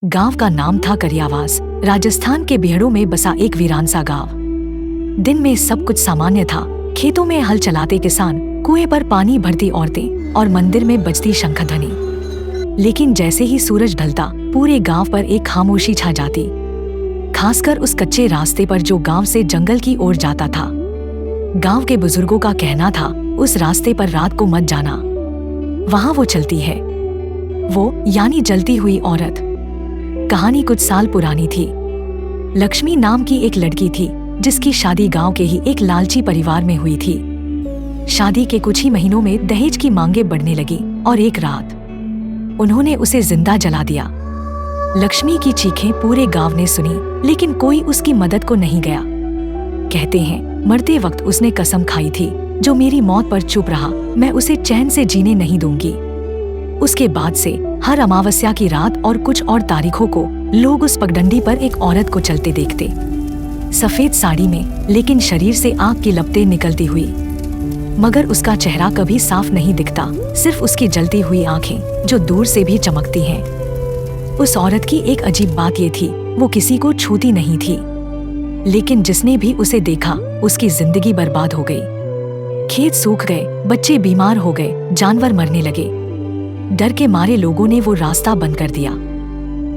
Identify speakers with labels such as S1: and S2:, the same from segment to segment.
S1: गांव का नाम था करियावास। राजस्थान के बिहड़ों में बसा एक वीरान सा गांव। दिन में सब कुछ सामान्य था। खेतों में हल चलाते किसान, कुएं पर पानी भरती औरतें और मंदिर में बजती शंखध्वनि। लेकिन जैसे ही सूरज ढलता, पूरे गांव पर एक खामोशी छा जाती, खासकर उस कच्चे रास्ते पर जो गांव से जंगल की ओर जाता था। गांव के बुजुर्गों का कहना था, उस रास्ते पर रात को मत जाना, वहां वो चलती है। वो यानी जलती हुई औरत। कहानी कुछ साल पुरानी थी। लक्ष्मी नाम की एक लड़की थी जिसकी शादी गांव के ही एक लालची परिवार में हुई थी। शादी के कुछ ही महीनों में दहेज की मांगें बढ़ने लगी और एक रात उन्होंने उसे जिंदा जला दिया। लक्ष्मी की चीखें पूरे गांव ने सुनी, लेकिन कोई उसकी मदद को नहीं गया। कहते हैं, मरते वक्त उसने कसम खाई थी, जो मेरी मौत पर चुप रहा मैं उसे चैन से जीने नहीं दूंगी। उसके बाद से हर अमावस्या की रात और कुछ और तारीखों को लोग उस पगडंडी पर एक औरत को चलते देखते, सफेद साड़ी में, लेकिन शरीर से आग की लपटें निकलती हुई। मगर उसका चेहरा कभी साफ नहीं दिखता, सिर्फ उसकी जलती हुई आंखें जो दूर से भी चमकती हैं। उस औरत की एक अजीब बात ये थी, वो किसी को छूती नहीं थी, लेकिन जिसने भी उसे देखा उसकी जिंदगी बर्बाद हो गई। खेत सूख गए, बच्चे बीमार हो गए, जानवर मरने लगे। डर के मारे लोगों ने वो रास्ता बंद कर दिया।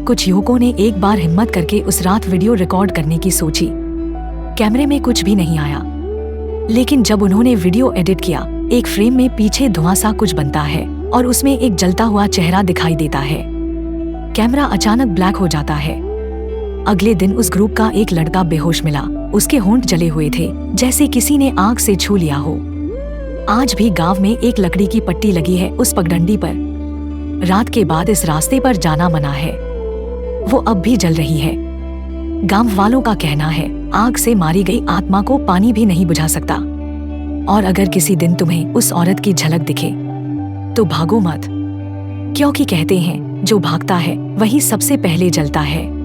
S1: कुछ युवकों ने एक बार हिम्मत करके उस रात वीडियो रिकॉर्ड करने की सोची। कैमरे में कुछ भी नहीं आया, लेकिन जब उन्होंने वीडियो एडिट किया, एक फ्रेम में पीछे धुआं सा कुछ बनता है और उसमें एक जलता हुआ चेहरा दिखाई देता है। कैमरा अचानक ब्लैक हो जाता है। अगले दिन उस ग्रुप का एक लड़का बेहोश मिला। उसके होंठ जले हुए थे, जैसे किसी ने आग से छू लिया हो। आज भी गांव में एक लकड़ी की पट्टी लगी है उस पगडंडी पर। रात के बाद इस रास्ते पर जाना मना है। वो अब भी जल रही है। गांव वालों का कहना है, आग से मारी गई आत्मा को पानी भी नहीं बुझा सकता। और अगर किसी दिन तुम्हें उस औरत की झलक दिखे तो भागो मत, क्योंकि कहते हैं जो भागता है वही सबसे पहले जलता है।